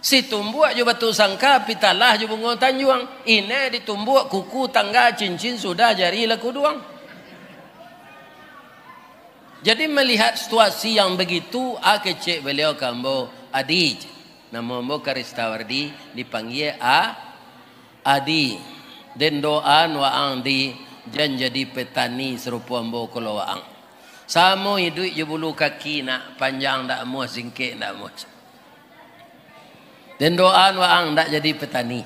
Si tumbuk je batu sangka pitalah je bunga tanjuang. Ini ditumbuk kuku tangga cincin sudah jari laku doang. Jadi melihat situasi yang begitu, kecek beliau kambo Adi. Nama mbo Karistawardi dipanggil Adi. Dan doan waang di jan jadi petani serupa mbo kalau waang. Samo hidup je bulu kaki nak panjang dak muas singkek dak muas. Dan doan waang dak jadi petani.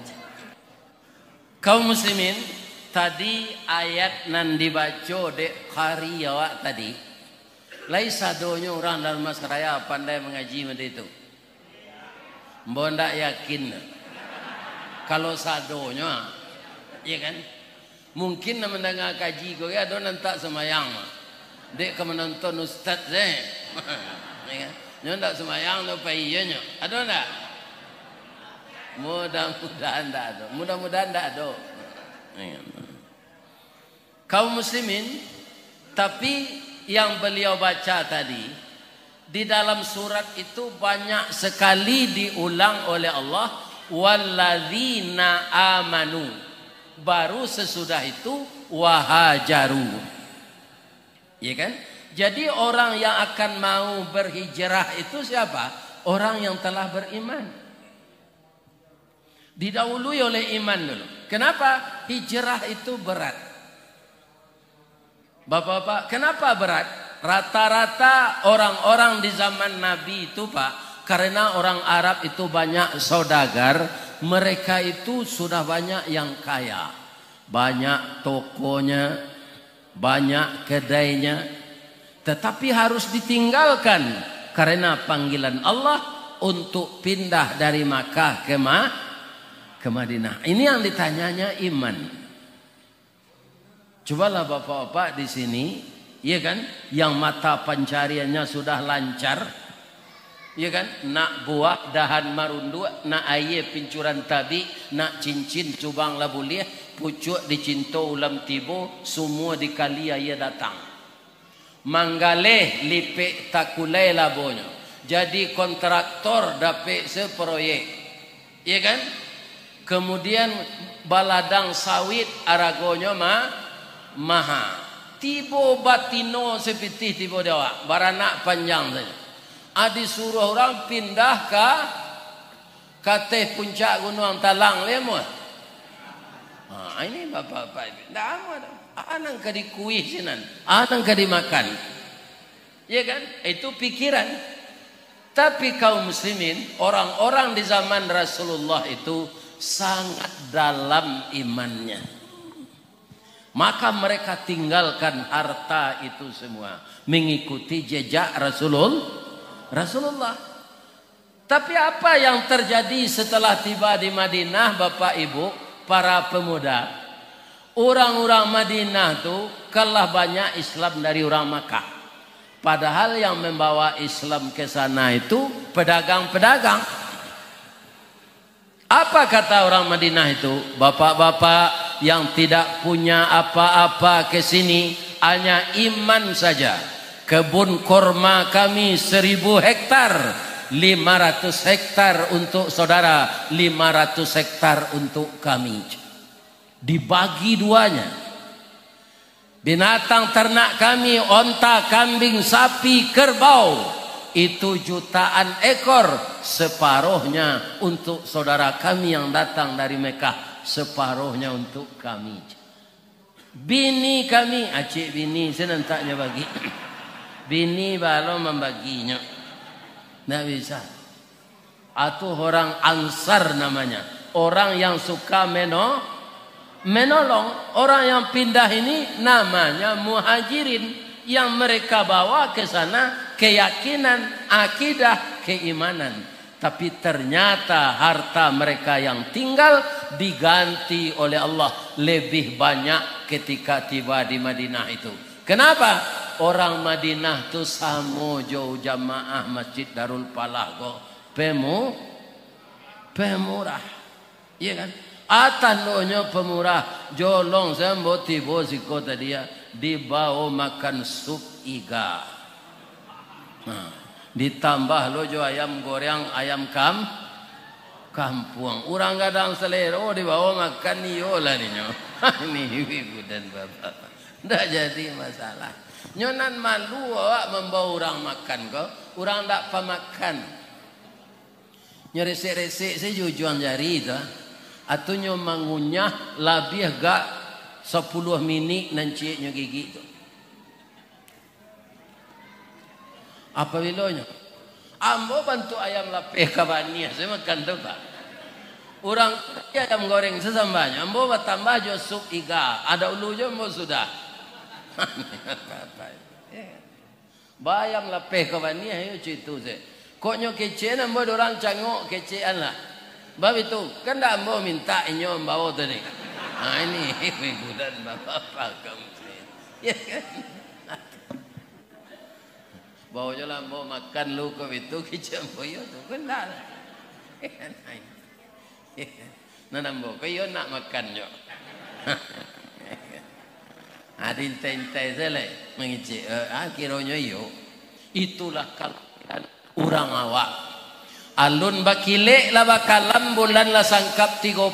Kaum muslimin, tadi ayat nan dibaca dek hari awak tadi. Laisa donya orang dalam masyarakat pandai mengaji macam itu. Mbak tak yakin. Kalau sadonya, ya kan? Mungkin nak mendengar kaji kau ya, ada nantak semayang. Dek ke menonton ustaz deh. Ya kan? Nyo tak semayang tu payahnya. Ada tak? Mudah-mudahan tak ada. Mudah-mudahan tak ada. Kaum muslimin, tapi yang beliau baca tadi di dalam surat itu banyak sekali diulang oleh Allah, walladzina amanu, baru sesudah itu wahajaru, ya kan? Jadi orang yang akan mau berhijrah itu siapa? Orang yang telah beriman, didahului oleh iman dulu. Kenapa? Hijrah itu berat. Bapak-bapak, kenapa berat? Rata-rata orang-orang di zaman Nabi itu Pak, karena orang Arab itu banyak saudagar, mereka itu sudah banyak yang kaya. Banyak tokonya, banyak kedainya. Tetapi harus ditinggalkan karena panggilan Allah untuk pindah dari Makkah ke Madinah. Ini yang ditanyanya iman. Cobalah bapak-bapak di sini, ya kan, yang mata pencariannya sudah lancar, ya kan, nak buah dahan marundu, nak air pincuran tabi, nak cincin cubang labuliah, pucuk dicinto ulam tibo, semua dikali air datang. Manggaleh lipek takulai labonya, jadi kontraktor dapet seproyek, ya kan. Kemudian baladang sawit aragonya maha. Tibo batino seperti tibo dewa, baranak panjang saja. Adi suruh orang pindah ke kateh puncak gunung Talang lemot. Ini bapak-bapak ini. Tidak amat. Anang ka dikuih sinan, anang ka dimakan. Ya kan? Itu pikiran. Tapi kaum muslimin, orang-orang di zaman Rasulullah itu sangat dalam imannya. Maka mereka tinggalkan harta itu semua, mengikuti jejak Rasulullah. Tapi apa yang terjadi setelah tiba di Madinah, Bapak Ibu, para pemuda? Orang-orang Madinah itu kalah banyak Islam dari orang Makkah. Padahal yang membawa Islam ke sana itu pedagang-pedagang. Apa kata orang Madinah itu? Bapak-bapak yang tidak punya apa-apa ke sini, hanya iman saja. Kebun korma kami 1000 hektar, 500 hektar untuk saudara, 500 hektar untuk kami. Dibagi duanya. Binatang ternak kami, onta, kambing, sapi, kerbau, itu jutaan ekor, separuhnya untuk saudara kami yang datang dari Mekah, separuhnya untuk kami. Bini kami, acik bini senantaknya bagi. Bini baru membaginya. Tidak bisa. Atau orang Ansar namanya, orang yang suka menolong. Orang yang pindah ini namanya muhajirin, yang mereka bawa ke sana keyakinan, akidah, keimanan. Tapi ternyata harta mereka yang tinggal diganti oleh Allah lebih banyak ketika tiba di Madinah itu. Kenapa? Orang Madinah tu samo jauh jamaah Masjid Darul Falah go pemurah, iya kan? Atanonya pemurah, jolong sembo tibo siko tadi ya, dibawa makan sup iga. Ditambah lojo ayam goreng, ayam Kampung orang kadang selero dibawa makan yola nih nyo. Ini ibu dan bapak. Ndak jadi masalah. Nyonan malu awak membawa orang makan kok. Orang ndak pemakan. Nyo resik-resik saya jujuan jari itu. Atau nyo mangunyah lebih gak 10 minit nanti nyo gigi itu. Apa bilanya? Ambo bantu ayam lapeh kabania, saya makan tu pak. Orang ayam goreng sesambanya, ambo bertambah jo sup iga, ada ulu jo ambo sudah. Bayam lapeh kabania, yo cerita saya. Kok nyo kece, ambo orang cangok kecean lah. Bab itu, kan dah ambo minta inyo bawa tu ni. Nah ini ibu dan bapak kamu. Ya kan? Bawa je lah, bawa makan lu ke itu kicam boyo tu kan dah. Nanam bawa koyo nak makan jo. Adin tentai selai mengici. Akhirnya yo itulah kalian orang awak. Alun bakilek lah bakalam bulan lah sangkap 30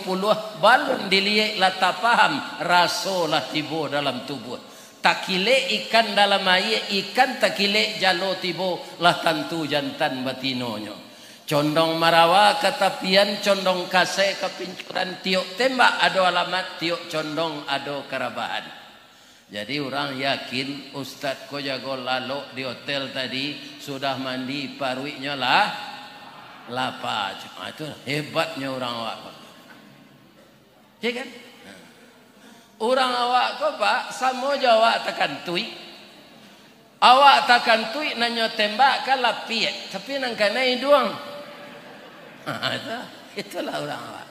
balun diliek lah tak paham raso lah tibo dalam tubuh. Takile ikan dalam air, ikan takile jalo tibo lah tantu jantan batinonyo. Condong marawa katapian, condong kase kepincuran tiok tembak ado alamat tiok condong ado karabahan. Jadi orang yakin Ustadz ko jago lalu di hotel tadi sudah mandi paruinya lah lapa. Itu hebatnya orang awak. Ya kan? Orang awak ko pak, samo awak takkan tui. Awak takkan tui nanyo tembak kan lapiek, tapi nang kanai doang. Itulah orang awak.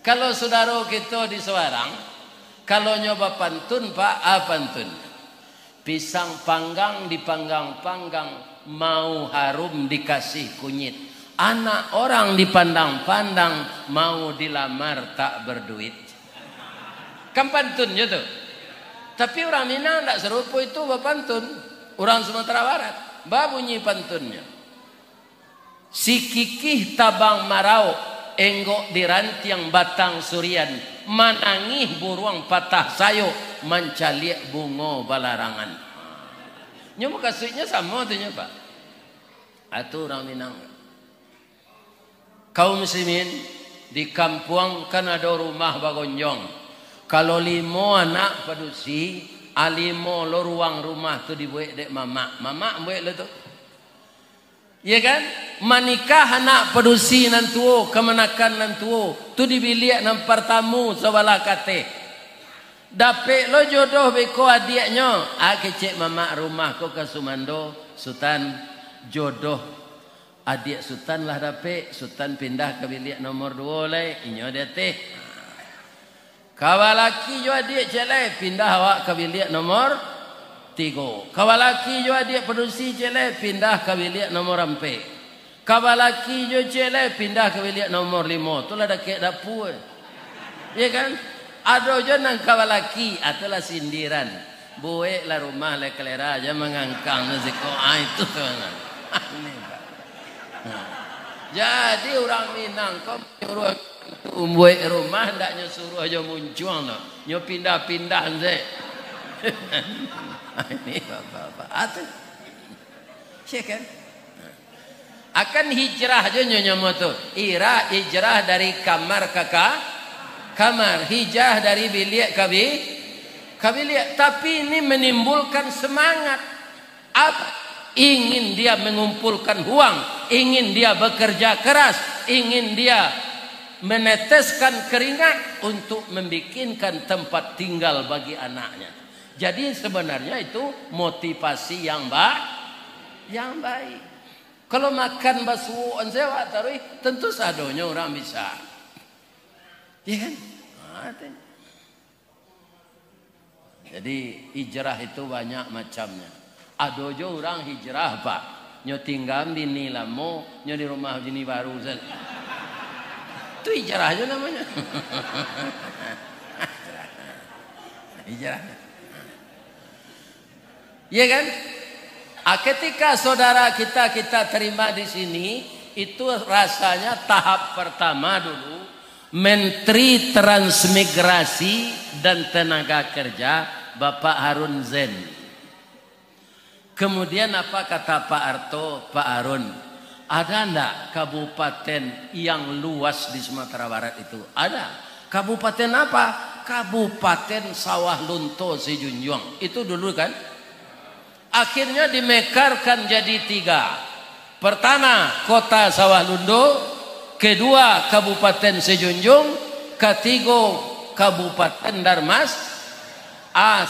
Kalau saudara kita di Semarang, kalau nyoba pantun pak, pantun. Pisang panggang dipanggang-panggang, mau harum dikasih kunyit. Anak orang dipandang-pandang, mau dilamar tak berduit. Kan pantunnya tu. Tapi orang Minang tak serupa itu pantun. Orang Sumatera Barat bunyi pantunnya. Si kikih tabang marau, enggok di rantiang batang surian, manangih buruang patah sayo, mancaliak bungo balarangan. Nyoba kasihnya sama tu pak. Atau orang Minang. Kaum muslimin di kampung kan ada rumah bagonjong. Kalau 5 anak padusi, alimo lo ruang rumah tu dibuat dek mama. Mama buat lo tu. Ya kan? Manikah anak padusi nan tuo, kemenakan nan tuo. Tu dibiliak nan pertamu sebelah kate. Dapet lo jodoh beko adiknya. Kecek mama rumah ko ke Sumando, Sultan jodoh. Adik Sultan lah dapet. Sultan pindah ke bilik nomor 2 lah. Inyo dia teh. Kawan laki juga adik celai pindah awak ke bilik nomor 3. Kawan laki juga adik produksi celai pindah ke bilik nomor 4. Kawan laki juga celai pindah ke bilik nomor 5. Itulah dah kek dapur. Ya kan? Ada je nang kawan laki. Itulah sindiran. Buat lah rumah lah kelera aja mengangkang. Itu tu. Jadi orang Minang kau nyuruh buat rumah ndaknya suruh aja muncul no. Nyo pindah-pindah ze. Ini bapak-bapak. Atuh. Cek kan? Akan hijrah aja nyonya moto. Ira hijrah dari kamar kakak. Kamar hijrah dari bilik ke bilik. Tapi ini menimbulkan semangat. Apa? Ingin dia mengumpulkan uang, ingin dia bekerja keras, ingin dia meneteskan keringat untuk membikinkan tempat tinggal bagi anaknya. Jadi sebenarnya itu motivasi yang baik. Kalau makan basuan sewa taruh tentu sadonya orang bisa. Ya kan? Jadi hijrah itu banyak macamnya. Ada jo orang hijrah pak, nyo tinggal di Nilamo, nyo di rumah jini baru zen. Itu hijrah aja namanya. Hijrah. Iya kan? Ketika saudara kita terima di sini, itu rasanya tahap pertama dulu Menteri Transmigrasi dan Tenaga Kerja Bapak Harun Zain. Kemudian apa kata Pak Harto, Pak Harun, ada enggak kabupaten yang luas di Sumatera Barat itu? Ada. Kabupaten apa? Kabupaten Sawah Lunto Sejunjung. Itu dulu kan. Akhirnya dimekarkan jadi 3. Pertama, kota Sawah Lunto. Kedua, Kabupaten Sejunjung. Ketiga, Kabupaten Darmas.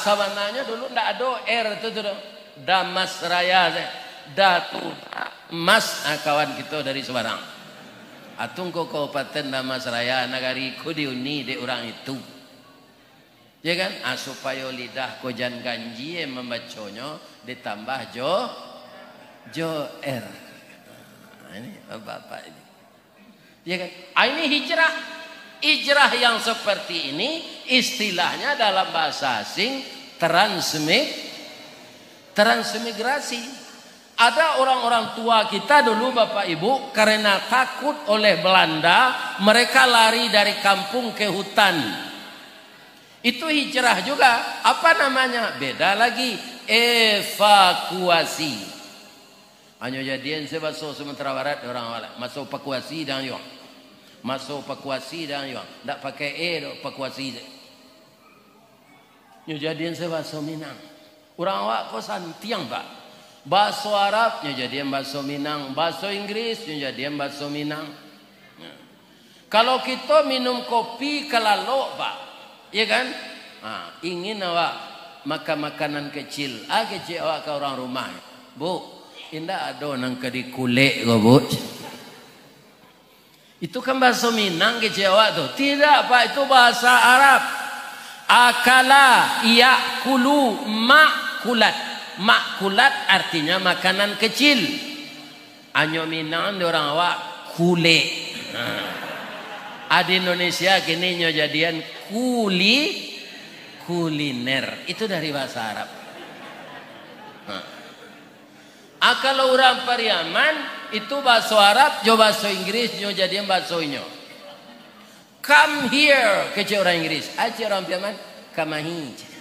Sabananya dulu ndak ada R itu tuh. Damas Raya. Datu Mas kawan kita dari Semarang. Atung ko Kabupaten Damas Raya nagari ko diuni de orang itu. Ya kan? Supaya lidah kojan ganji membacanya ditambah jo R. Ini bapak ini. Ya kan? Ini hijrah. Hijrah yang seperti ini istilahnya dalam bahasa asing transmigrasi. Ada orang-orang tua kita dulu Bapak Ibu karena takut oleh Belanda mereka lari dari kampung ke hutan. Itu hijrah juga. Apa namanya? Beda lagi. Evakuasi. Hanya jadian saya masuk Sumatera Barat orang awal. Masuk evakuasi dan yang. Masuk evakuasi dan yang. Tak pakai evakuasi. Hanya jadian saya masuk Minang. Orang awak kok santiang Pak. Bahasa Arabnya jadian bahasa Minang, bahasa Inggris jadian bahasa Minang. Kalau kita minum kopi kelalok Pak, ya kan? Ingin awak makan makanan kecil, kecil awak ke orang rumah. Bu, indah ada nang kedi kulek kok Bu. Itu kan bahasa Minang kecil awak tuh. Tidak Pak, itu bahasa Arab. Akala yakulu makulat. Makulat artinya makanan kecil. Anyo Minang di orang awak kule. Di Indonesia kini nyo jadian kuliner. Itu dari bahasa Arab. Kalau orang Pariaman itu bahasa Arab, jo bahasa Inggris nyo jadian bahasa nyo. Come here ke orang Inggris. Aja orang Pariaman kamahi.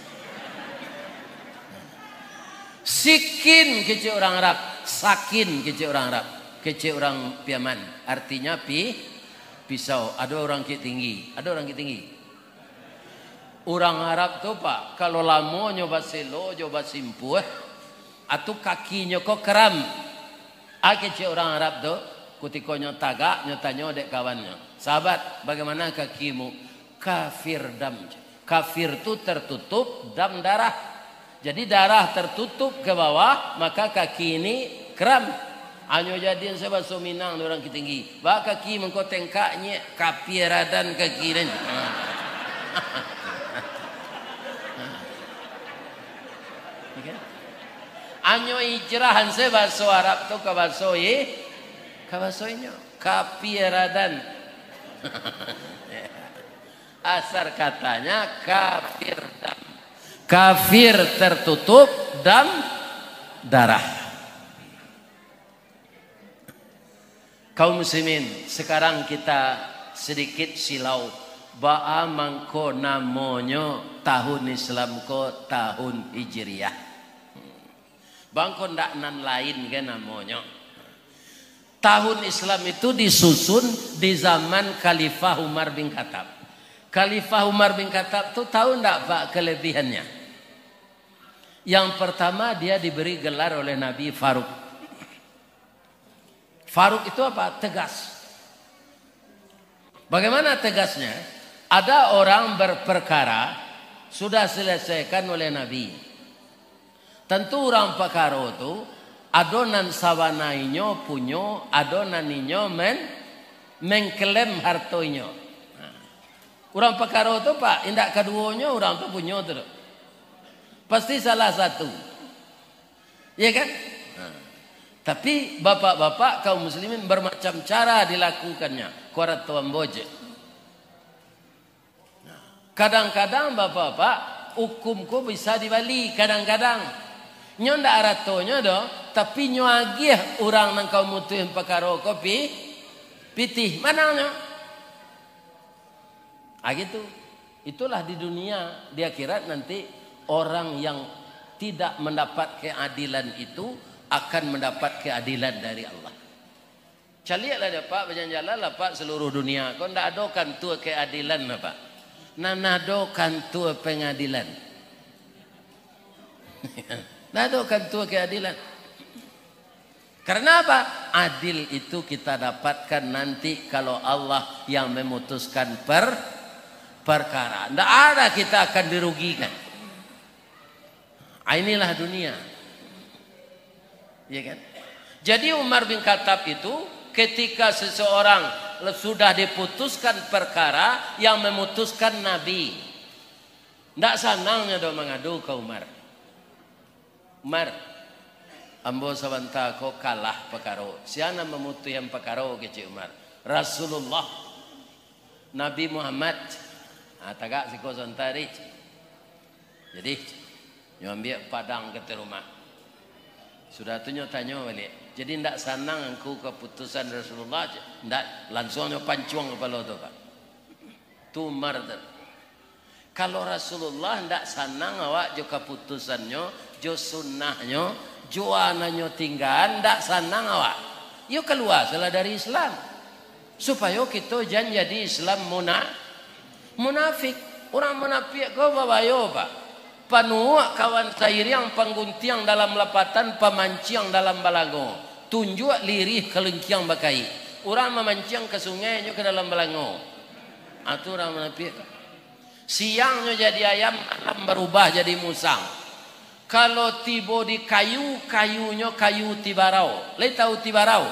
Sikin kece orang Arab, sakin kece orang Arab, kece orang Piaman. Artinya pisau. Ada orang ki tinggi, ada orang ki tinggi. Orang Arab tuh Pak, kalau lamo nyoba selo, nyoba simpuh, atau kakinya kok keram. Kece orang Arab tuh, kutiko tagak, nyotanya dek kawannya. Sahabat, bagaimana kakimu? Kafir dam. Kafir tuh tertutup dam darah. Jadi darah tertutup ke bawah, maka kaki ini kram. Anyo jadian saya bahasa Minang orang tinggi. Bah kaki mengko tengkaknya kapiaradan kaki dan. Anyo hijrahan saya bahasa Arab tu ke bahasa inyo kapiaradan. Asar katanya kafirdam. Kafir tertutup dan darah. Kaum muslimin, sekarang kita sedikit silau. Ba'a mangko namanya tahun Islam ko tahun Hijriah. Bangko ndak nan lain kan namanya. Tahun Islam itu disusun di zaman Khalifah Umar bin Khattab. Khalifah Umar bin Khattab itu tahu ndak Pak kelebihannya? Yang pertama dia diberi gelar oleh Nabi Faruk. Faruk itu apa? Tegas. Bagaimana tegasnya? Ada orang berperkara sudah selesaikan oleh Nabi. Tentu orang perkara itu adonan sawanainya punya, adonaninyo mengklaim hartoinyo. Orang perkara itu Pak, indak keduanya orang itu punya terus. Pasti salah satu. Ya kan? Tapi bapak-bapak kaum muslimin bermacam cara dilakukannya. Korat tuan boje. Kadang-kadang bapak-bapak hukumku bisa dibalik. Kadang-kadang. Nyo ndak aratonyo do, tapi nyo agih orang nang kau mutuin perkara kopi pitih mana nyo? Gitu. Itulah di dunia, di akhirat nanti orang yang tidak mendapat keadilan itu akan mendapat keadilan dari Allah. Caliaklah dia Pak, berjalan-jalan lah Pak seluruh dunia. Kau ndak adokan tu keadilan lah Pak. Nanadokan tu pengadilan. Nadokan tu keadilan. Karena apa? Adil itu kita dapatkan nanti kalau Allah yang memutuskan perkara. Tidak ada kita akan dirugikan. Inilah dunia. Ya kan? Jadi Umar bin Khattab itu ketika seseorang sudah diputuskan perkara yang memutuskan Nabi. Tidak senangnya do mengadu ke Umar. Umar, ambo sabanta ko kalah perkara. Siapa memutus yang perkara kecil Umar? Rasulullah, Nabi Muhammad. Tagak si ko santari. Jadi, nyo ambil padang ke rumah. Sudah tu nyo tanya balik. Jadi ndak senang aku keputusan Rasulullah. Ndak langsung nyo pancuang kepala tu Pak. Tu Umar. Kalau Rasulullah ndak senang awak jo keputusannya. Jo sunnahnya, jo anaknya tinggal, ndak senang awak. Yo keluar salah dari Islam. Supaya kita jangan jadi Islam munafik. Orang munafik kau babayo Pak. Panuak kawan cair yang pangguntiang dalam lapatan, pemanciang dalam balago. Tunjuk lirih kelengkiang bakai. Orang memanciang ke sungai ke dalam balago. Itu orang munafik. Siangnya jadi ayam, malam berubah jadi musang. Kalau tiba di kayu, kayunya kayu tibarau. Lai tahu tibarau?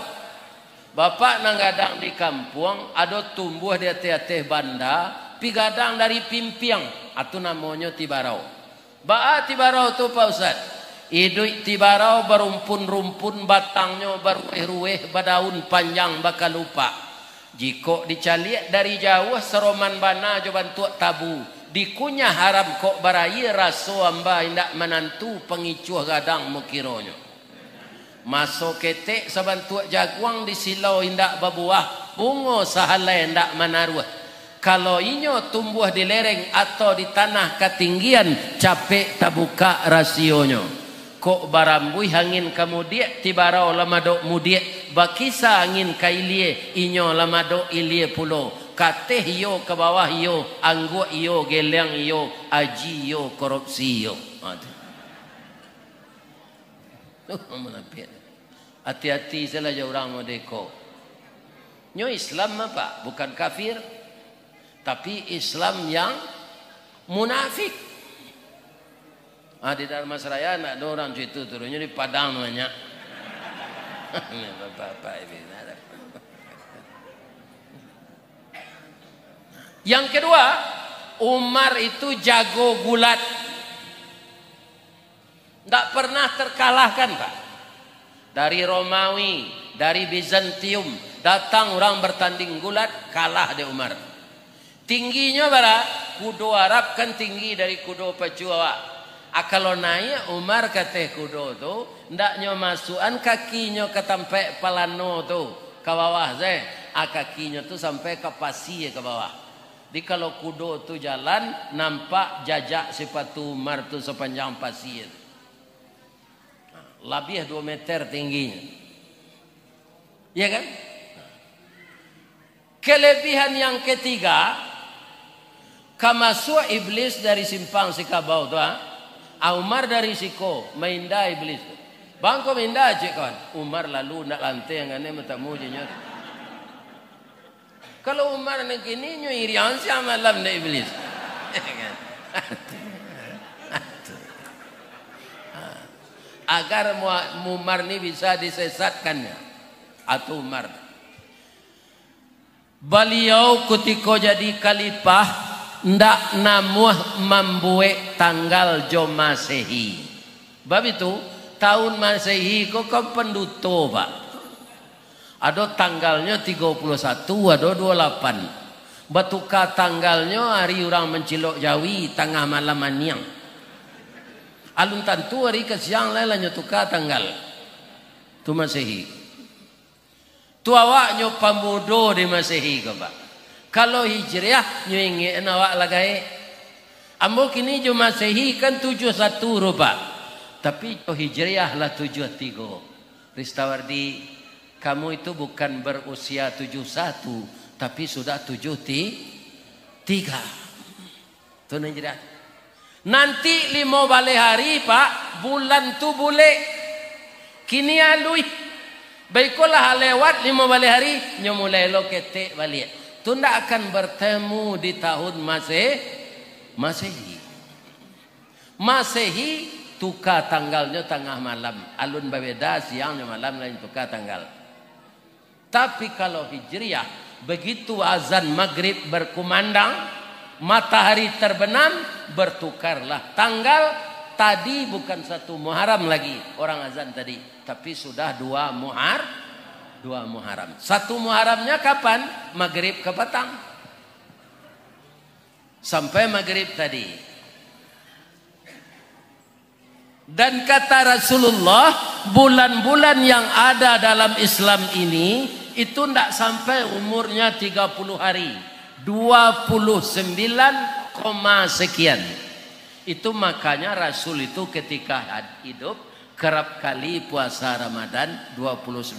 Bapak nang gadang di kampung, ada tumbuh di atas banda, pi gadang dari pimpiang. Itu namanya tibarau. Ba'a tibarau tu Pak Ustaz. Iduk tibarau berumpun-rumpun, batangnya berueh-rueh, badaun panjang bakal lupa. Jika dicaliak dari jauh, seroman bana jo bantu tabu. Dikunyah haram kok barai raso amba indak menantu pengicuh gadang mukironyo. Masuk ketek sabantu jaguang di silau indak babuah, bungo sahalai indak menaruh. Kalau inyo tumbuh di lereng atau di tanah ketinggian, capek tabuka rasionyo. Kok barambui angin kemudian tibarau lamadok mudiek, bakisa angin kailie inyo lamadok ilie pulau. Kateh yo ke bawah yo, angguk yo, geleng yo, aji yo, korupsi yo. Hati-hati saja orang modeko. Nyo Islam apa? Bukan kafir, tapi Islam yang munafik. Di Dharmasraya nak ada orang situ turunnya di Padang banyak. Bapak ini. Yang kedua, Umar itu jago gulat. Tidak pernah terkalahkan Pak. Dari Romawi, dari Bizantium, datang orang bertanding gulat, kalah di Umar. Tingginya bara, kudo Arab kan tinggi dari kudo Pacua. Kalau naik Umar kata kudo tu, ndaknya masukan kakinya ke tempat palano tu, ke bawah saya. Kakinya tu sampai ke pasir ke bawah. Di kalau kudo tu jalan, nampak jajak sepatu Umar tu sepanjang pasir. Lebih 2 meter tingginya. Ya kan? Kelebihan yang ketiga, kamasuk iblis dari simpang sikabau tu. Umar dari siko, mainda iblis. Bangko mainda cik kawan. Umar lalu nak lantai yang aneh matamu jenyot. Kalau Umar nak kini nyo irian siapa malam dah iblis. Agar Umar ni bisa disesatkannya. Atau Umar. Beliau ketika jadi khalifah ndak namuh membuat tanggal jo Masehi. Bab itu tahun Masehi kok penduto Pak. Ada tanggalnya 31, ada 28. Batuka tanggalnya hari orang mencilok Jawi tengah malam maniang. Alun tantu hari ke siang lain tukar tanggal. Tu Masehi. Tu awak nyo pamudo di Masehi ke Pak. Kalau Hijriah nyo ingin awak lagai. Ambo kini jo Masehi kan 71 rupa. Tapi jo Hijriah lah 73. Ristawardi, kamu itu bukan berusia 71, tapi sudah 73. Tu Hijriah. Nanti 5 balik hari Pak, bulan tu boleh. Kini alui. Baiklah lewat 5 balik hari, nyo mulai lo ketek balik. Tu ndak akan bertemu di tahun Masehi. Masehi tukar tanggalnya tengah malam. Alun berbeda, siangnya malam lain tukar tanggal. Tapi kalau Hijriah, begitu azan maghrib berkumandang, matahari terbenam, bertukarlah tanggal. Tadi bukan 1 Muharram lagi orang azan tadi, tapi sudah 2 Muharram. 1 Muharramnya kapan? Maghrib ke petang sampai maghrib tadi. Dan kata Rasulullah, bulan-bulan yang ada dalam Islam ini itu tidak sampai umurnya 30 hari, 29, sekian. Itu makanya Rasul itu ketika hidup kerap kali puasa Ramadan 29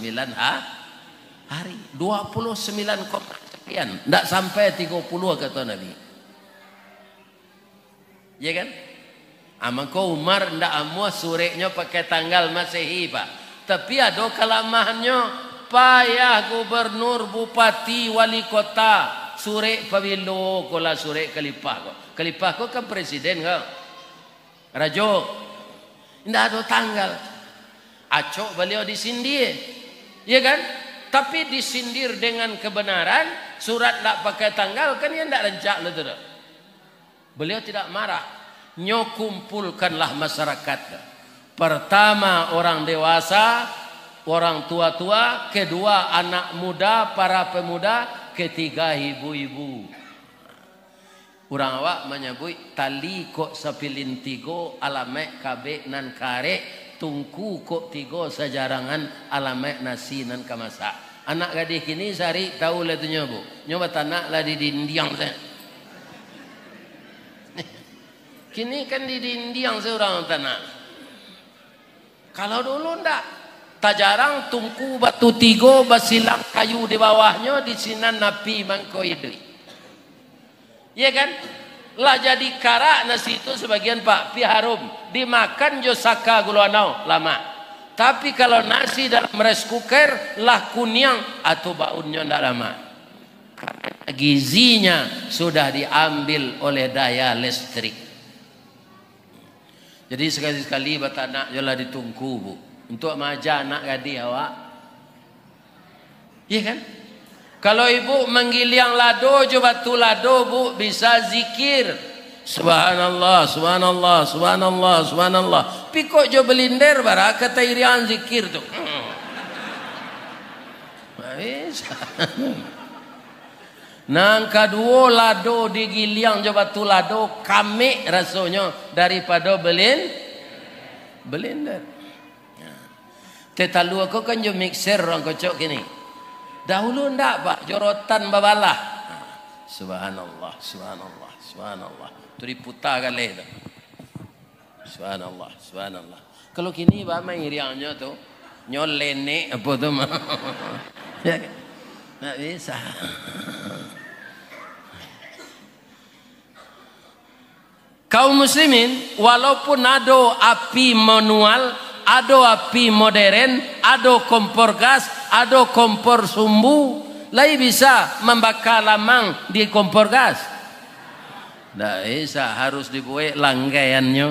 hari, 29, sekian, tidak sampai 30 kata Nabi. Ya kan? Amangko Umar tidak amuah surenya pakai tanggal Masehi Pak. Tapi ada kelamahannya. Payah gubernur, bupati, wali kota sure pabilo kola sure kalipah ko. Kalipah ko kan presiden ko. Rajo. Tidak ada tanggal. Acok beliau disindir. Ya kan? Tapi disindir dengan kebenaran. Surat tidak pakai tanggal kan ya tidak rencak lah. Beliau tidak marah. Nyo kumpulkanlah masyarakat. Pertama orang dewasa, orang tua-tua, kedua anak muda, para pemuda, ketiga ibu-ibu. Urang awak menyebut tali kok sapilin tigo alamek kabe nan kare, tungku kok tigo sajarangan alamek nasi nan kamasa. Anak gadis kini sehari tahu lah tu nyobu. Nyoba tanak lah di dindiang saya. Kini kan di dindiang seorang tanah. Kalau dulu ndak, tak jarang tungku batu tigo basilang kayu di bawahnya di sinan napi mangko idui. Ya kan? Lah jadi karak nasi itu sebagian Pak pi harum dimakan jo saka guluanau lama. Tapi kalau nasi dalam rice cooker lah kunyang atau baunnya ndak lama. Karena gizinya sudah diambil oleh daya listrik. Jadi sekali-sekali batanak jolah ditungku Bu. Untuk maja anak gadis awak. Iya kan? Kalau ibu menggiliang lado jo batu lado Bu bisa zikir. Subhanallah, subhanallah, subhanallah, subhanallah. Pikok jo belinder bara kata irian zikir tu. Bisa. Nang kedua lado digiliang jo batu lado kami rasanya daripada blender. Tetalu aku kan jo mixer orang kocok gini. Dahulu ndak Pak, jorotan babalah. Subhanallah, subhanallah, subhanallah. Tu diputar kali tu. Subhanallah, subhanallah. Kalau kini Pak main iriangnya tu nyolene apa tu mah. Ya, tak bisa. Kaum muslimin walaupun ada api manual, ada api modern, ada kompor gas, ada kompor sumbu, lai bisa membakar lamang di kompor gas. Tak bisa, harus dibuat langgaiannya.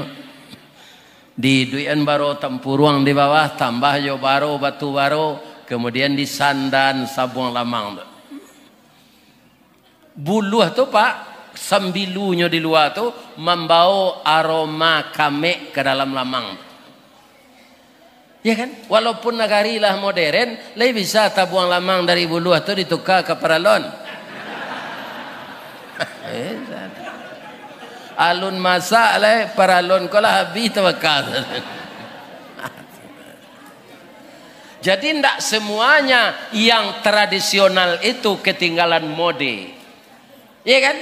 Di duian baro tempuruang di bawah, tambah jo baro batu baro, kemudian disandan sabung lamang. Buluh tu Pak, sambilunya di luar tu membawa aroma kame ke dalam lamang. Ya kan? Walaupun negari lah modern, lai bisa tabuang lamang dari buluh tu ditukar ke peralon. alun masak le paralon ko lah habis tawakal. Jadi tidak semuanya yang tradisional itu ketinggalan mode. Iya kan?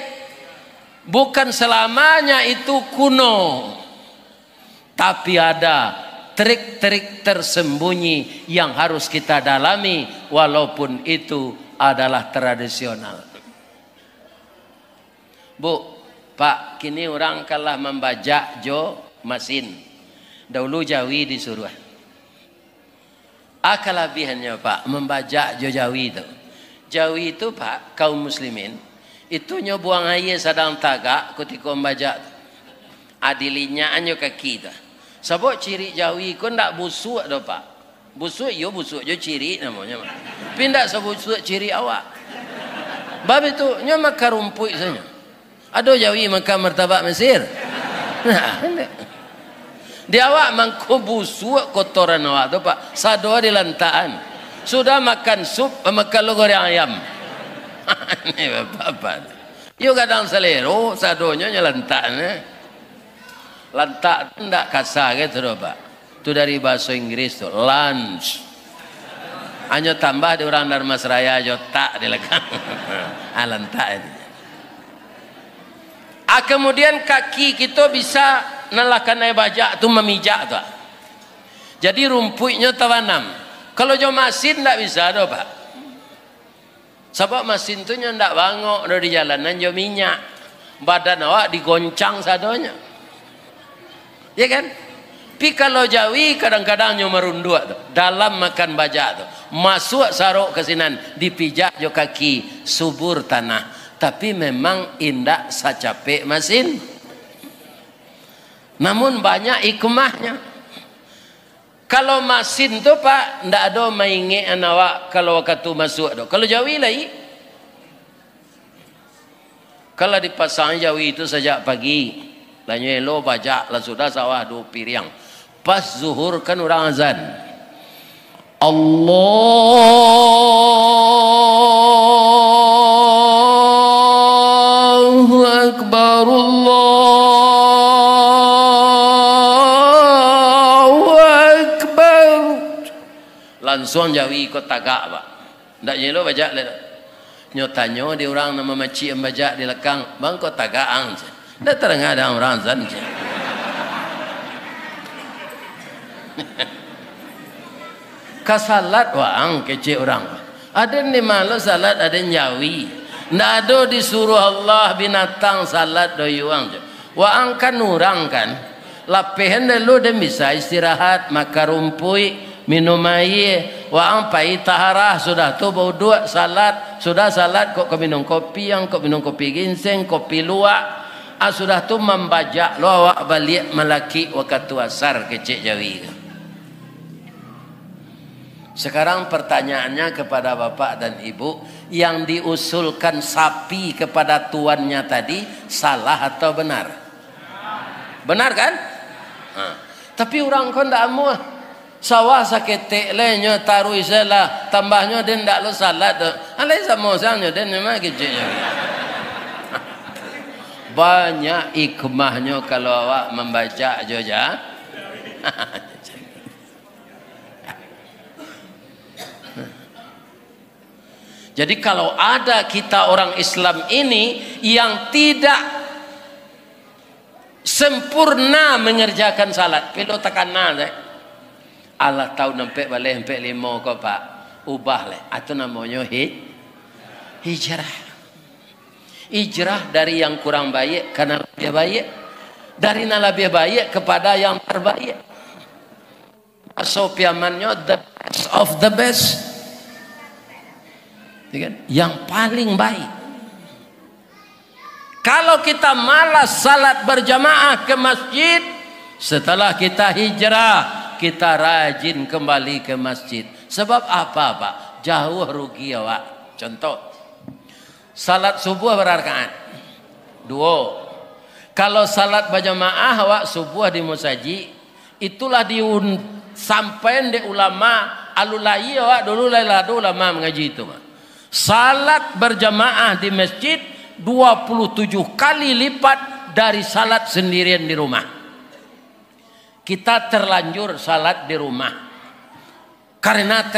Bukan selamanya itu kuno. Tapi ada trik-trik tersembunyi yang harus kita dalami walaupun itu adalah tradisional. Bu, Pak, kini orang kalah membajak jo mesin. Dahulu Jawi disuruh. Kelebihannya Pak, membajak jo Jawi itu. Jawi itu Pak, kaum muslimin, itu buang air sedang tagak ketika membajak. Adilinya anyo kaki itu. Sebab ciri Jawi ko ndak busuk do Pak. Busuk yo ciri namanya. Pindah sebusuk ciri awak. Bab itu nyo makan rumput saja. Ada Jawi makan martabak Mesir. Nah, di awak mangko busuk kotoran awak tu Pak. Sado di lantaan. Sudah makan sup, makan goreng ayam. Ini bapak. Yo kadang selero sadonya lantaan. Lantak ndak kasar gitu doh Pak. Itu dari bahasa Inggris tuh, lunch. Hanya tambah di orang Dharma Seraya tak di lekang. Lantak itu. Kemudian kaki kita bisa nelakan air bajak tu memijak tu. Jadi rumputnya tawanam. Kalau jo masin ndak bisa doh Pak. Sebab masin tu nya ndak bangok dari jalanan jo minyak. Badan awak digoncang sadonya. Ya kan? Tapi kalau Jawi kadang-kadang nyo merunduk tu. Dalam makan bajak tu. Masuk sarok ke sinan, dipijak jo kaki, subur tanah. Tapi memang indak sacapek masin. Namun banyak hikmahnya. Kalau masin tu Pak, ndak ada mainge anawak kalau waktu masuk tu. Kalau Jawi lagi. Kalau dipasang Jawi itu sejak pagi. Lanyo elo bajak lah sudah sawah 2 piring. Pas zuhur kan orang azan. Allahu Akbar, Allahu Akbar. Langsung Jawi ikut tagak Pak. Ndak nyelo bajak le. Nyotanyo di orang nama makcik yang bajak di lekang, bang kau tagak ang. Dah terang ada orang azan je. Kasalat waang kecil orang. Ada ni malu salat, ada Jawi. Ndak ada disuruh Allah binatang salat doyuang je. Waang kan orang kan. Lapihan dulu dia bisa istirahat, makan rumput, minum air. Waang pai taharah sudah tu bau dua salat. Sudah salat kok minum kopi yang kok minum kopi ginseng, kopi luwak. Sudah tu membajak lo awak balik melaki waktu asar kecik Jawi. Sekarang pertanyaannya kepada bapak dan ibu, yang diusulkan sapi kepada tuannya tadi salah atau benar? Benar kan? Tapi orang kau ndak mau sawah saketek lenyo taruh isalah tambahnya dia ndak lo salat tu. Alai sama sanyo dia memang kecik Jawi. Banyak hikmahnya kalau awak membaca joja. Jadi kalau ada kita orang Islam ini yang tidak sempurna mengerjakan salat, pelo tekan Allah tahu nampak balik sampai 5 kau Pak, ubah le. Itu namanya hijrah. Hijrah dari yang kurang baik karena lebih baik, dari yang lebih baik kepada yang terbaik. Sopiamannya the best of the best, yang paling baik. Kalau kita malas salat berjamaah ke masjid, setelah kita hijrah, kita rajin kembali ke masjid. Sebab apa Pak? Jauh rugi awak. Contoh, salat subuh berrakaat 2. Kalau salat berjamaah awak subuh di musaji, itulah sampai di ulama alulai awak dulu ulama mengaji itu. Salat berjamaah di masjid 27 kali lipat dari salat sendirian di rumah. Kita terlanjur salat di rumah karena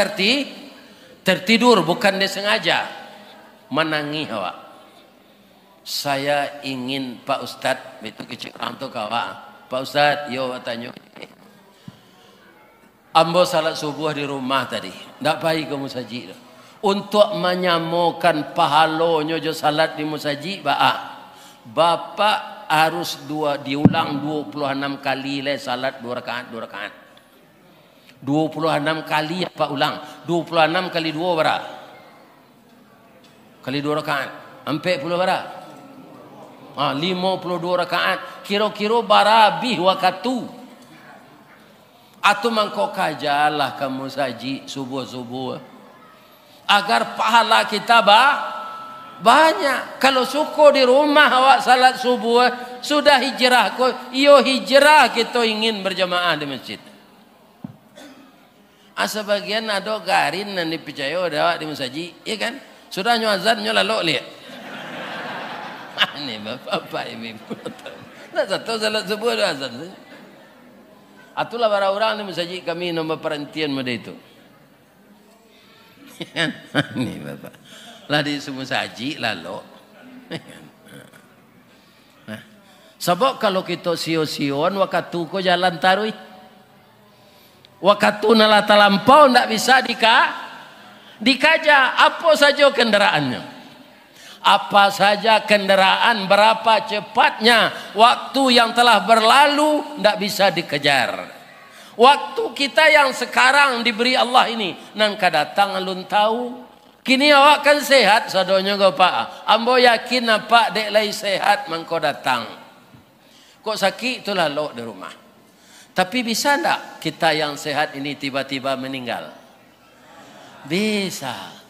tertidur, bukan disengaja. Menangis awak. Saya ingin Pak Ustadz, itu kecil orang tu kawan. Pak Ustadz, yo tanya. Ambo salat subuh di rumah tadi. Tak baik ke musajid. Untuk menyamakan pahalanya jo salat di musajid, Bapak harus diulang 26 kali le salat 2 rakaat 2 rakaat. 26 kali apa ulang? 26 kali 2 berapa? Kali 2 rakaat. 40 berapa? 52 rakaat. Kira-kira barabih waktu. Atau mangkok kajalah kamu saji subuh-subuh. Agar pahala kita banyak. Kalau suku di rumah awak salat subuh sudah hijrah. Iyo hijrah kita ingin berjamaah di masjid. Sebagian ada garin yang dipercaya awak di masjid, ya kan? Sudah nyuazan nyolalo lihat. Ini bapak ibu. Tak satu salat subuh ada azan. Atulah para orang di masjid kami nombor perhentian pada itu. Ini bapak. Lah di semua saji lalu. Sebab kalau kita sio-sion waktu ko jalan tarui. Waktu nala talampau ndak bisa dikaja apa saja kendaraannya. Apa saja kendaraan, berapa cepatnya, waktu yang telah berlalu ndak bisa dikejar. Waktu kita yang sekarang diberi Allah ini nan kadatang alun tahu. Kini awak kan sehat sadonya go Pak. Ambo yakin apa dek lai sehat mangko datang. Kok sakit tu lalu di rumah. Tapi bisa ndak kita yang sehat ini tiba-tiba meninggal? Bisa.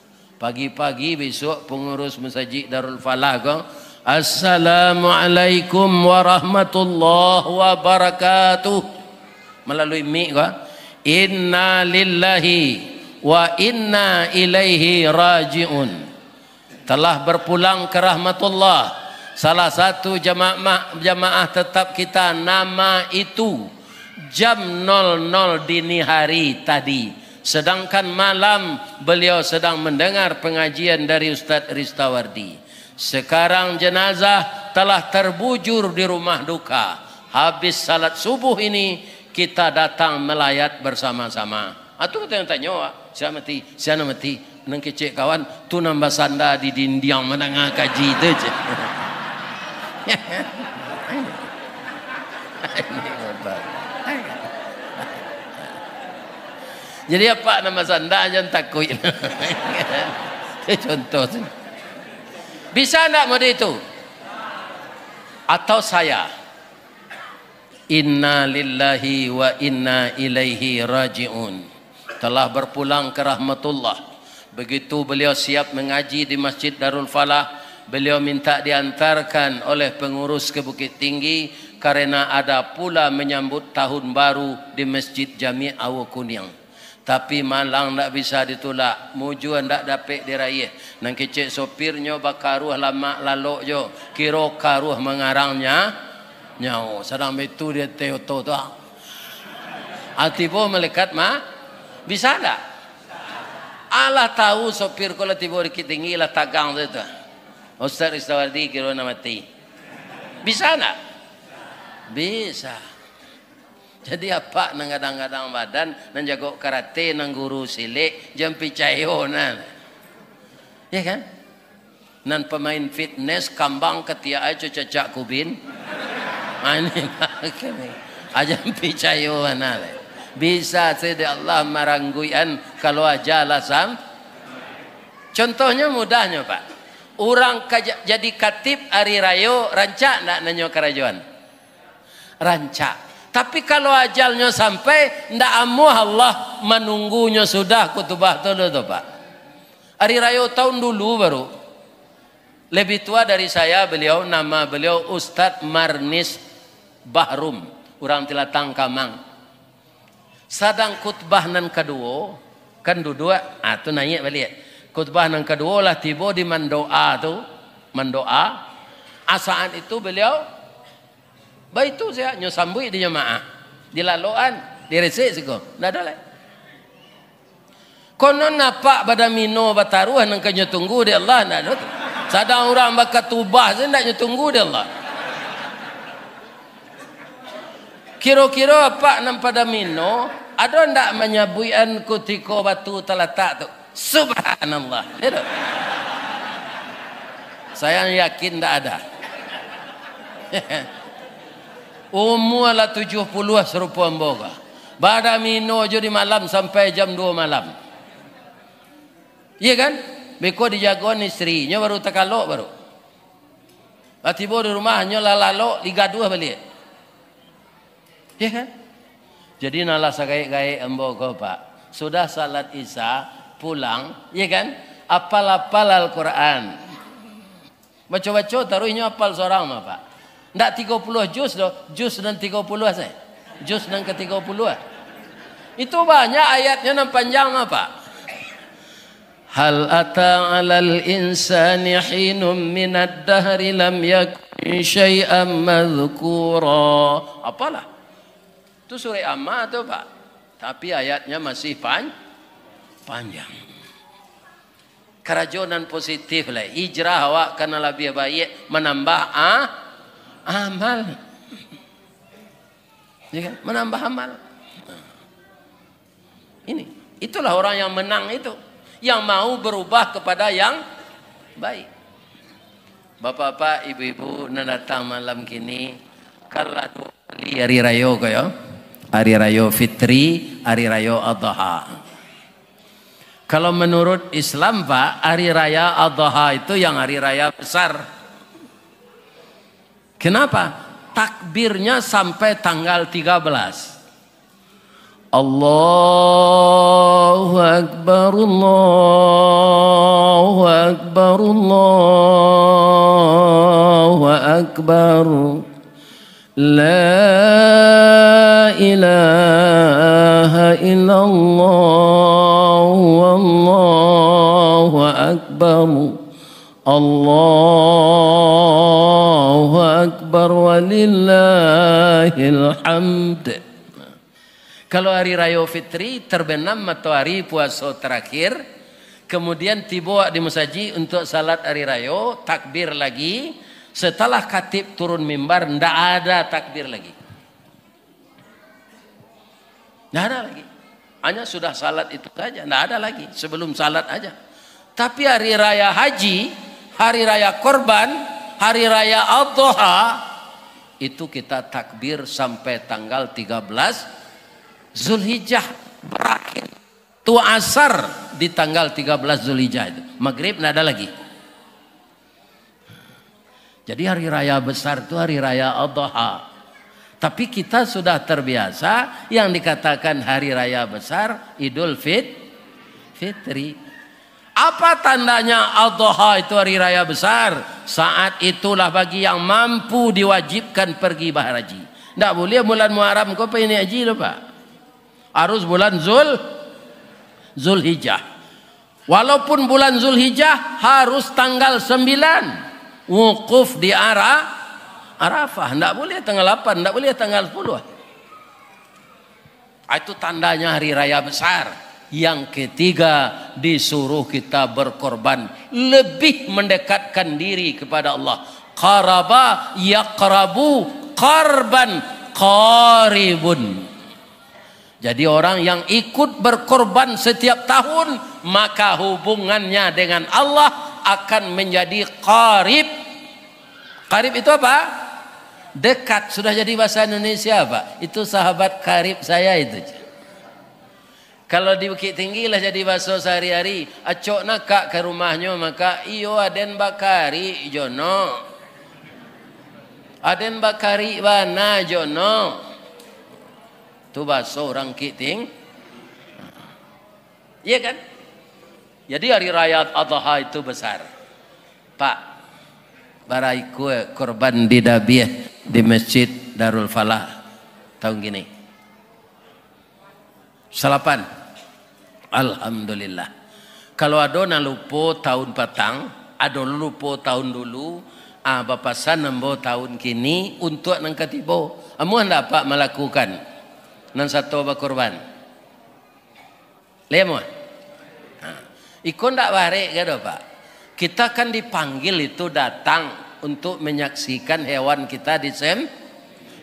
Pagi-pagi besok pengurus masjid Darul Falah kong, Assalamualaikum warahmatullahi wabarakatuh. Melalui mic kong, Inna lillahi wa inna ilaihi raji'un. Telah berpulang ke rahmatullah. Salah satu jamaah tetap kita nama itu jam 00 dini hari tadi. Sedangkan malam beliau sedang mendengar pengajian dari Ustaz Ristawardi. Sekarang jenazah telah terbujur di rumah duka. Habis salat subuh ini kita datang melayat bersama-sama. Itu kita yang tanya, siapa mati, nang kecek kawan, tu nambah sanda di dinding menengah kaji itu je. Jadi apa nama sanda jangan takut. Contoh. Bisa enggak model itu? Atau saya? Inna lillahi wa inna ilaihi raji'un. Telah berpulang ke rahmatullah. Begitu beliau siap mengaji di Masjid Darul Falah, beliau minta diantarkan oleh pengurus ke Bukit Tinggi karena ada pula menyambut tahun baru di Masjid Jami' Awokuniang. Tapi malang tak bisa ditolak, mujuan tak dapat diraih. Nang kecek sopirnya bakaruh lama lalu jo, kiro karuh mengarangnya nyaw. Sedang itu dia teoto tu. Atibo melekat mah bisa tak? Allah tahu sopir kalau tibo dikit tinggi lah tagang tu. Ustaz Ristawardi kira nak mati. Bisa tak? Bisa. Jadi apa nang kadang-kadang badan nang jago karate nang guru silik jam picayo nan. Ya kan? Nan pemain fitness kambang ketia aja cacak kubin. Ini aja picayo nan. Bisa sedih Allah marangguyan kalau aja lasam. Contohnya mudahnya Pak. Orang jadi katib hari rayo rancak nak nanyo kerajaan. Rancak. Tapi kalau ajalnya sampai, ndak amuh Allah menunggunya sudah kutubah tu Pak. Hari raya tahun dulu baru. Lebih tua dari saya beliau, nama beliau Ustadz Marnis Bahrum, orang Tilatang Kamang. Sadang khutbah nan kedua, kan dua, tu naik balik. Khutbah nan kedua lah tiba di Mandoa tu, Mandoa. Asaan itu beliau Baik itu saya nyosambui di jemaah, di laluan, di resik siko, ndak ada lah. Konon napak pada mino bataruhan nang kanyo tunggu di Allah ndak ada. Sadang orang bakat tubah saya ndak nyetunggu di Allah. Kira-kira apa nang pada mino ada ndak menyabuian kutiko batu teletak tu? Subhanallah. Itu. Saya yakin ndak ada. Umur lah 70 serupa amboga. Bada mino je di malam sampai jam 2 malam. Iya kan? Beko dijagoan istrinya baru takalok baru. Tiba di rumahnya lalalo liga 2 balik. Iya kan? Jadi nala sagay-gay amboga Pak. Sudah salat Isya pulang, iya kan? Apal-apal Al-Quran. Baca-baca taruhnya apal seorang mah Pak. Ndak 30 juz doh, juz dan 30 saya. Juz dan ke-30. Itu banyak ayatnya yang panjang mah Pak. Hal ata 'alal insani hinum minad dahri lam yakun syai'an madhkura. Apalah? Itu surah Amma tuh Pak. Tapi ayatnya masih panjang. Kerajonan positif lah. Hijrah awak karena lebih baik menambah amal. Ya kan? Menambah amal. Itulah orang yang menang itu. Yang mau berubah kepada yang baik. Bapak-bapak, ibu-ibu, datang malam kini. Kalau hari raya kaya. Hari raya Fitri, hari raya Adha. Kalau menurut Islam Pak, hari raya Adha itu yang hari raya besar. Kenapa? Takbirnya sampai tanggal 13. Allahu Akbar, Allahu Akbar, Allahu Akbar. La ilaha illallah, wallahu akbar. Allahu akbar walillahil hamd. Kalau hari raya Fitri terbenam atau hari puasa terakhir, kemudian tiba di masjid untuk salat hari raya, takbir lagi. Setelah khatib turun mimbar, ndak ada takbir lagi. Ndak ada lagi. Hanya sudah salat itu saja, ndak ada lagi. Sebelum salat aja. Tapi hari raya haji, hari raya korban, hari raya Adha, itu kita takbir sampai tanggal 13 Zulhijjah berakhir. Tu asar di tanggal 13 Zulhijjah itu. Maghrib ndak ada lagi. Jadi hari raya besar itu hari raya Adha. Tapi kita sudah terbiasa yang dikatakan hari raya besar Idul Fitri. Apa tandanya Adha itu hari raya besar? Saat itulah bagi yang mampu diwajibkan pergi berhaji. Tidak boleh bulan Muharram kau pergi haji loh Pak. Harus bulan Zulhijjah. Walaupun bulan Zulhijjah harus tanggal 9. Wukuf di Arafah. Tidak boleh tanggal 8, tidak boleh tanggal 10. Itu tandanya hari raya besar. Yang ketiga, disuruh kita berkorban, lebih mendekatkan diri kepada Allah. Qaraba yaqrabu qarban qaribun. Jadi orang yang ikut berkorban setiap tahun, maka hubungannya dengan Allah akan menjadi qarib. Qarib itu apa? Dekat. Sudah jadi bahasa Indonesia Pak. Itu sahabat karib saya itu. Kalau di Bukit Tinggi lah jadi bahasa sehari-hari. Acok nak ke rumahnya maka iyo aden bakari jono. Aden bakari bana jono. Itu bahasa orang Kiting. Iya kan? Jadi hari raya Adha itu besar. Pak, baraiku korban di Dabiah di Masjid Darul Falah tahun gini. Salapan. Alhamdulillah. Kalau ada lupa tahun petang, Ada lupa tahun dulu, bapasan nembo tahun kini untuk nang katibo. Amuan dapat melakukan nan satu bakorban. Lemon. Ikon ndak barek gado Pak. Kita kan dipanggil itu datang untuk menyaksikan hewan kita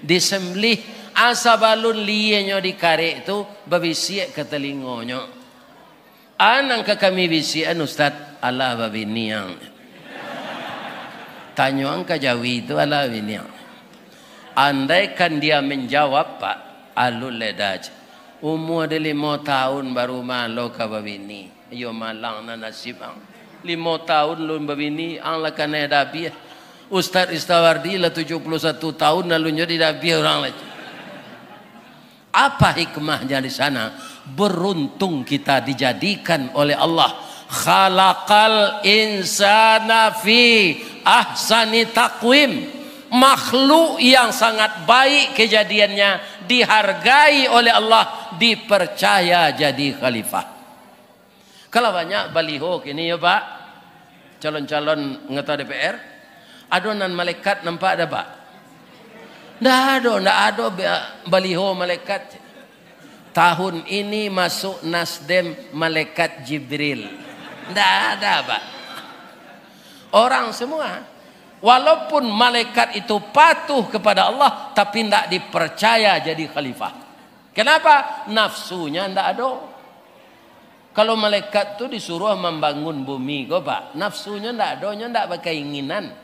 disembelih. Asa balun lienyo dikarek itu babisiak ke telingonyo. Anang ke kami bisian Ustaz Allah babiniang. Tanyuang ke Jawi itu Allah babiniang. Andaikan dia menjawab Pak, alul ledaj. Umur dia 5 tahun baru malu ke babini. Yo malang na nasib ang. 5 tahun lun babini ang lakan dabi. Ustaz Istawardi lah 71 tahun lalu jadi dabi orang lagi. Apa hikmahnya di sana? Beruntung kita dijadikan oleh Allah. Khalaqal insana fi ahsani taqwim. Makhluk yang sangat baik kejadiannya, dihargai oleh Allah, dipercaya jadi khalifah. Kalau banyak baliho kini ya Pak, calon-calon anggota DPR, adonan malaikat nampak ada Pak? Ndak ada baliho malaikat. Tahun ini masuk Nasdem malaikat Jibril. Ndak ada Pak. Orang semua, walaupun malaikat itu patuh kepada Allah, tapi ndak dipercaya jadi khalifah. Kenapa? Nafsunya ndak ada. Kalau malaikat itu disuruh membangun bumi, kok Pak, nafsunya ndak ada, ndak berkeinginan.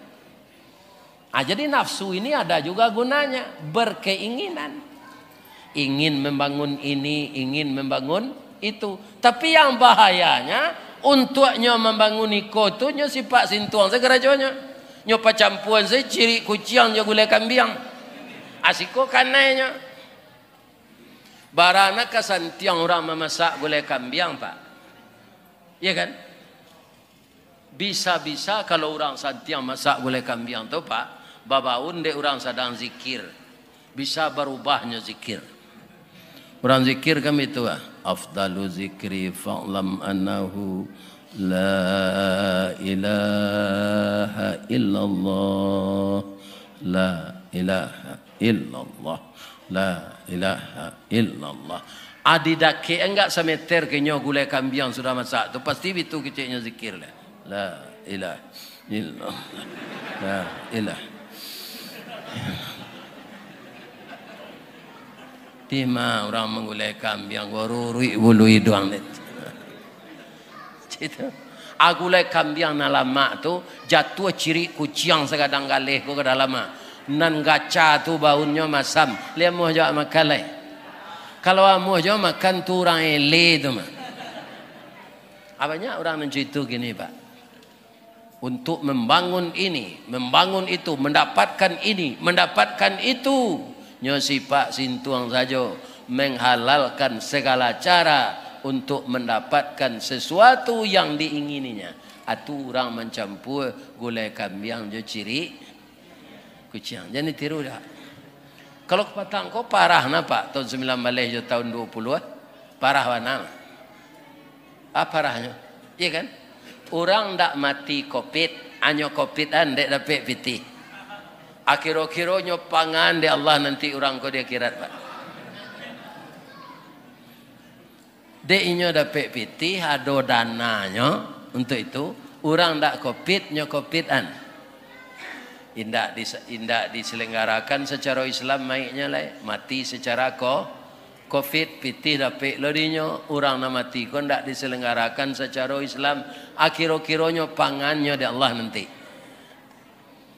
Jadi nafsu ini ada juga gunanya, berkeinginan. Ingin membangun ini, ingin membangun itu. Tapi yang bahayanya, untuknya membangun iko itu, nyo sifat sintuang segerajonya. Nyo pacampuan saya ciri kuciang, nyo gulai kambiang. Asiko kanainya. Barana kasantiang orang memasak gulai kambiang Pak. Iya kan? Bisa-bisa kalau orang santiang masak gulai kambiang tu Pak, babaun de orang sedang zikir, bisa berubahnya zikir. Orang zikir kami itu afdalu zikri fa'lam annahu la ilaha illallah, la ilaha illallah, la ilaha illallah. Adidake enggak semeter kenyo gulai kambiang sudah masak tu pasti itu kecilnya zikir lah. La ilaha illallah, la ilaha. Tima orang menggulai kambing goruri bulu hidung net. Cita. Agulai kambing na lama tu jatuh ciri kucing sekadang galeh ko ke dalam. Nan gaca tu baunnya masam. Lihat mau jawab makalai. Kalau mau jawab makan tu orang ele tu mah. Apanya orang mencerita gini Pak. Untuk membangun ini, membangun itu, mendapatkan ini, mendapatkan itu. Nyo sifat sintuang saja menghalalkan segala cara untuk mendapatkan sesuatu yang diingininya. Atu orang mencampur gulai kambing jo ciri kucing. Jadi tiru dah. Kalau kepatang kau parah na Pak tahun 9 Malaysia jo tahun 20 parah mana? Apa parahnya? Iya kan? Orang ndak mati COVID, hanya COVID dek dapat piti. Akhir-akhir pangan de Allah nanti orang kau di akhirat Pak. Dek inyo dapat piti, ada dananya untuk itu. Orang ndak COVID, nyo COVID-an. Indak diselenggarakan secara Islam maiknya lah, mati secara COVID piti dapat lodinya orang nak mati kon ndak diselenggarakan secara Islam akhir-akhironyo pangannya di Allah nanti.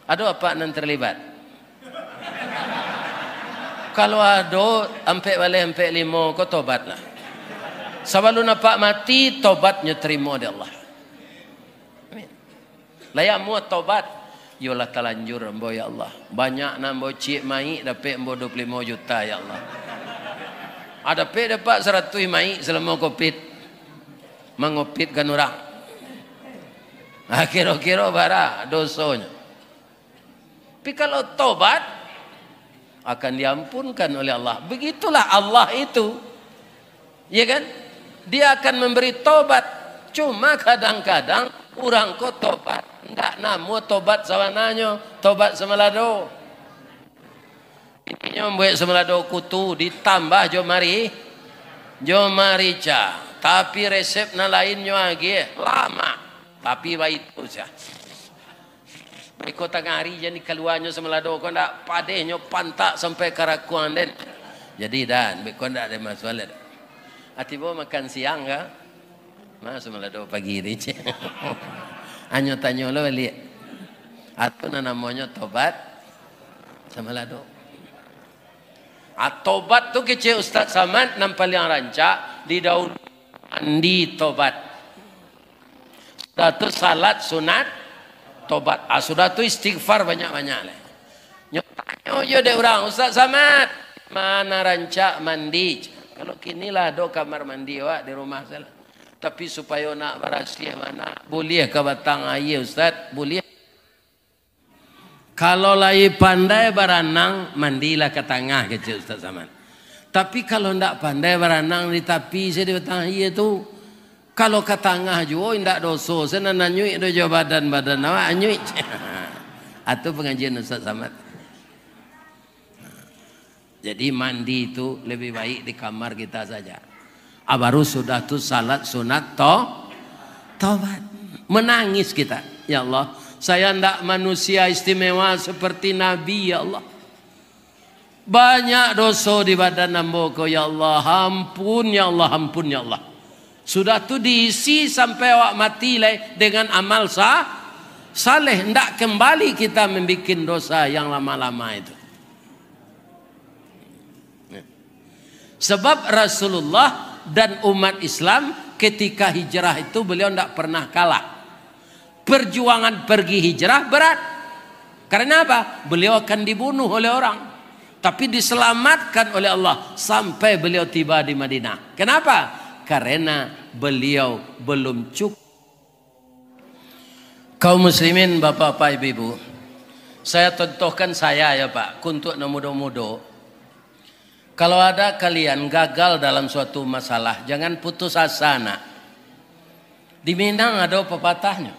Ada apa nan terlibat? Kalau ada ampe balik ampe 5 kau tobatlah. Sebelum nampak mati tobatnya terima di Allah. Amin. Layak mu tobat. Yolah telanjur embo ya Allah. Banyak nambo cik mai dapat embo 25 juta ya Allah. Ada pe dapat 100 mai selama COVID. Mengopitkan orang. Kira-kira bara dosanya. Tapi kalau tobat akan diampunkan oleh Allah. Begitulah Allah itu. Ya kan? Dia akan memberi tobat. Cuma kadang-kadang orang kok tobat Ndak namo tobat sawananyo, tobat semelado. Ini buat semelado kutu ditambah jo marica. Tapi resepnya lainnya lagi lama. Tapi baik itu saja. Baik kota ngari jadi keluarnya semelado kau ndak padehnya pantak sampai karakuan den. Jadi dan baik kau ndak ada masalah. Atibo makan siang ka? Mas semelado pagi ini. Anyo tanyo lo beli. Atau namanya tobat semelado. Tobat tu kecil Ustaz Samad nampak yang rancak di daun mandi tobat. Sudah tu salat sunat tobat. Sudah tu istighfar banyak-banyak lah. Nyo de orang Ustaz Samad mana rancak mandi. Kalau kini lah do kamar mandi wak di rumah saya. Tapi supaya nak berhasil mana boleh ke batang air Ustaz? Boleh. Kalau lagi pandai berenang mandilah ke tengah kecil Ustaz Samad. Tapi kalau ndak pandai berenang di tepi saya di batang air tu, kalau ke tengah juga ndak dosa. Saya nak nyuik do badan awak nyuik. Atau pengajian Ustaz Samad. Jadi mandi itu lebih baik di kamar kita saja. Baru sudah tu salat sunat tobat. Menangis kita. Ya Allah, saya ndak manusia istimewa seperti Nabi ya Allah. Banyak dosa di badan namboko ya Allah. Ampun ya Allah, ampun ya Allah. Sudah tu diisi sampai awak mati lah dengan amal saleh. Ndak kembali kita membuat dosa yang lama-lama itu. Sebab Rasulullah dan umat Islam ketika hijrah itu beliau tidak pernah kalah. Perjuangan pergi hijrah berat. Karena apa? Beliau akan dibunuh oleh orang. Tapi diselamatkan oleh Allah sampai beliau tiba di Madinah. Kenapa? Karena beliau belum cukup. Kaum muslimin, bapak-bapak, ibu-ibu, saya contohkan saya ya Pak, untuk muda-muda. Kalau ada kalian gagal dalam suatu masalah, jangan putus asa nak. Di Minang ada pepatahnya.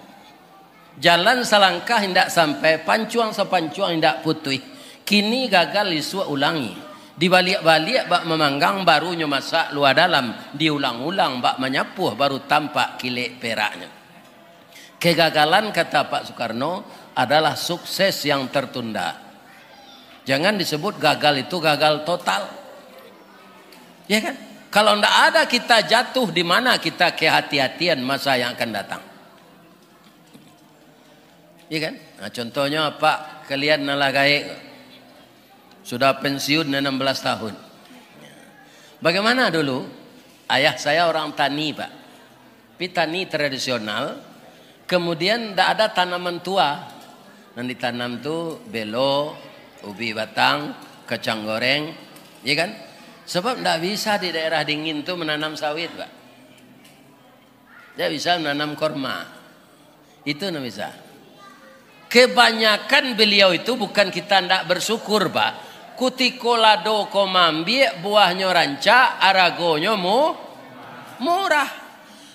Jalan selangkah hendak sampai, pancuang sepancuang hendak putih. Kini gagal isu ulangi. Dibalik-balik bak memanggang barunya masak luar dalam. Diulang-ulang bak menyapuh baru tampak kilik peraknya. Kegagalan kata Pak Soekarno adalah sukses yang tertunda. Jangan disebut gagal itu gagal total. Ya kan? Kalau tidak ada kita jatuh di mana kita kehati-hatian masa yang akan datang. Ya kan? Nah, contohnya Pak, kalian nalagai sudah pensiun 16 tahun. Bagaimana dulu? Ayah saya orang tani Pak. Tapi tani tradisional. Kemudian tidak ada tanaman tua. Yang ditanam tuh belo, ubi batang, kacang goreng. Ya kan? Sebab tidak bisa di daerah dingin itu menanam sawit Pak. Tidak bisa menanam korma. Itu tidak bisa. Kebanyakan beliau itu bukan kita tidak bersyukur Pak. Kutiko lado komambi buahnya ranca, aragonya murah.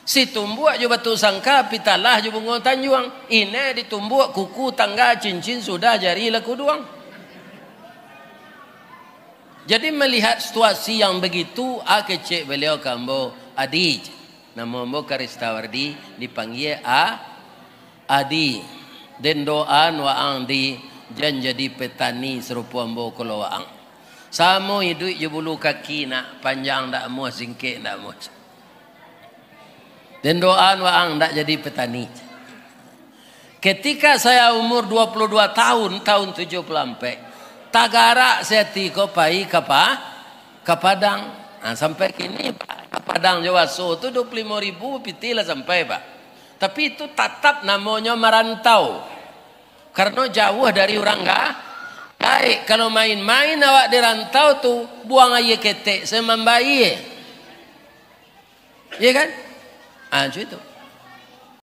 Si tumbuk juga batu sangka, pitalah juga bunga tanjuang. Ini ditumbuk kuku tangga cincin sudah jari laku doang. Jadi melihat situasi yang begitu, kecik beliau kambo Adi, nama mo Karistawardi dipanggil Adi. Den doan waang di jan jadi petani serupa ambo kalau waang. Samo hidup je bulu kaki nak panjang ndak mau singkik ndak mau. Den doan waang ndak jadi petani. Ketika saya umur 22 tahun 74. Tagara saya tiko pai ke Padang. Nah, sampai kini Pak, ke Padang Jawa So itu 25.000 pitilah sampai Pak. Tapi itu tetap namanya merantau. Karena jauh dari orang baik. Kalau main-main awak di rantau tuh buang aja ketek semambai. Iya kan? Itu.